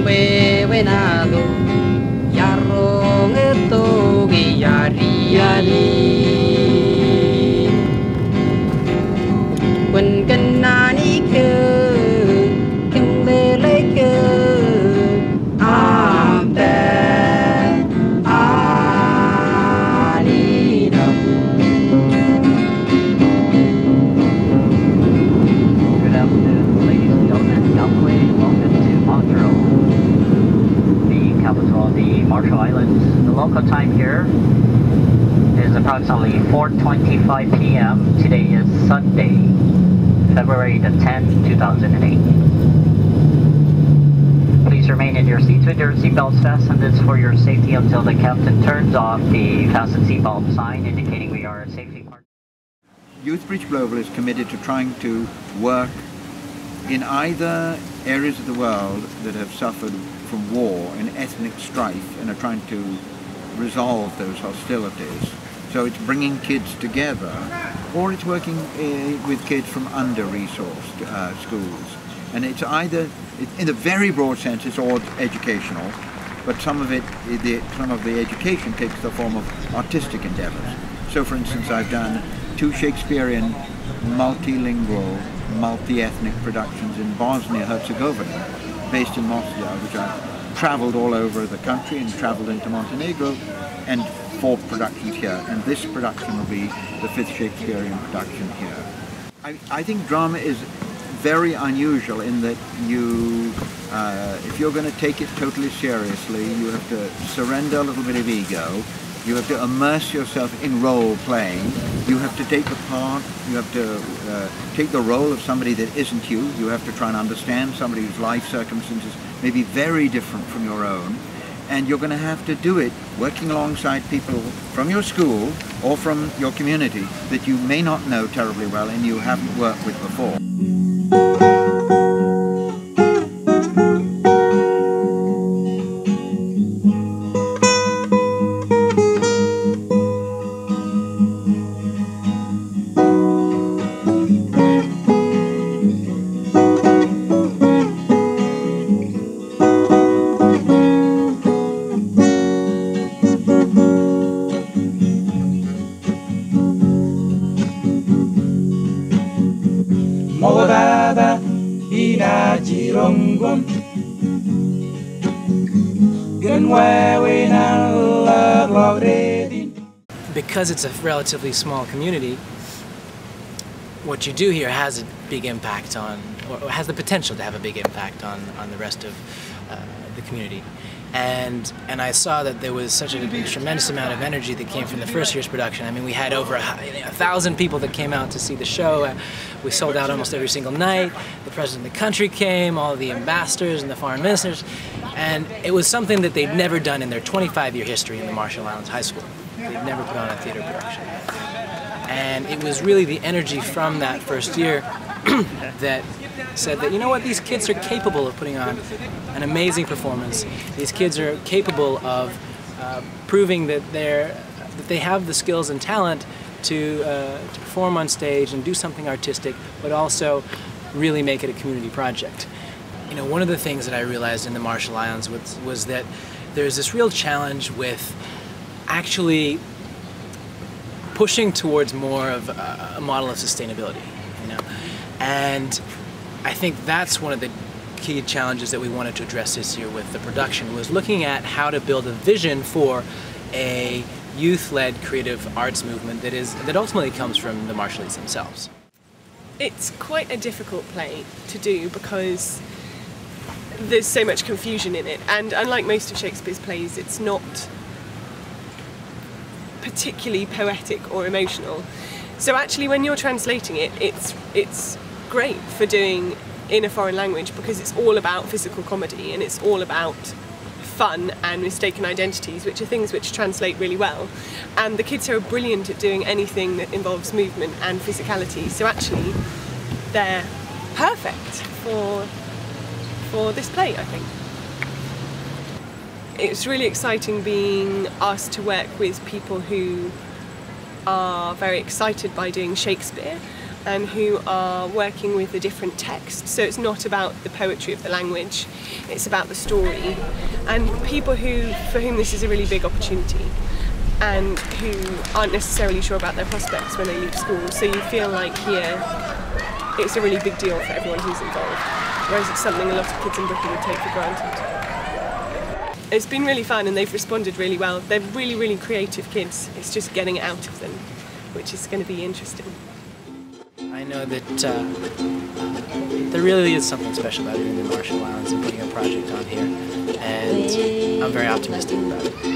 venado, yarrong eto yari yari. When ganani ke, kimle leke, am there, anino. Good afternoon, ladies and gentlemen. Welcome to Montreal, the capital of the Marshall Islands. The local time here is approximately 4:25 p.m. Today is Sunday, February the 10th, 2008. Please remain in your seats with your seatbelts fastened. This is for your safety until the captain turns off the fasten seatbelt sign indicating we are safely parked. Youthbridge Global is committed to trying to work in either areas of the world that have suffered from war and ethnic strife and are trying to resolve those hostilities. So it's bringing kids together, or it's working with kids from under-resourced schools. And it's either, in a very broad sense, it's all educational, but some of the education takes the form of artistic endeavors. So for instance, I've done 2 Shakespearean multilingual, multi-ethnic productions in Bosnia-Herzegovina, based in Mostar, which I've traveled all over the country and traveled into Montenegro, and 4 productions here. And this production will be the 5th Shakespearean production here. I think drama is very unusual in that you, if you're going to take it totally seriously, you have to surrender a little bit of ego. You have to immerse yourself in role playing. You have to take the part, you have to take the role of somebody that isn't you. You have to try and understand somebody whose life circumstances may be very different from your own. And you're going to have to do it working alongside people from your school or from your community that you may not know terribly well and you haven't worked with before. Because it's a relatively small community, what you do here has a big impact on, or has the potential to have a big impact on the rest of the community. And I saw that there was such a tremendous amount of energy that came from the first year's production. I mean, we had over 1,000 people that came out to see the show. We sold out almost every single night. The president of the country came, all the ambassadors and the foreign ministers. And it was something that they'd never done in their 25-year history in the Marshall Islands High School. They'd never put on a theater production. And it was really the energy from that first year that said that, you know what, these kids are capable of putting on an amazing performance. These kids are capable of proving that they have the skills and talent to perform on stage and do something artistic, but also really make it a community project. You know, one of the things that I realized in the Marshall Islands was that there's this real challenge with actually pushing towards more of a model of sustainability, you know, and I think that's one of the key challenges that we wanted to address this year with the production, was looking at how to build a vision for a youth-led creative arts movement that ultimately comes from the Marshallies themselves. It's quite a difficult play to do because there's so much confusion in it, and unlike most of Shakespeare's plays, it's not particularly poetic or emotional. So actually when you're translating it, it's great for doing in a foreign language because it's all about physical comedy and it's all about fun and mistaken identities, which are things which translate really well. And the kids are brilliant at doing anything that involves movement and physicality, so actually they're perfect for this play, I think. It's really exciting being asked to work with people who are very excited by doing Shakespeare, and who are working with a different text. So it's not about the poetry of the language, it's about the story. And people for whom this is a really big opportunity and who aren't necessarily sure about their prospects when they leave school. So you feel like here it's a really big deal for everyone who's involved, whereas it's something a lot of kids in Brooklyn would take for granted. It's been really fun and they've responded really well. They're really, really creative kids. It's just getting it out of them, which is going to be interesting. I know that there really is something special about being in the Marshall Islands and putting a project on here, and I'm very optimistic about it.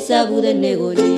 esa Buda nego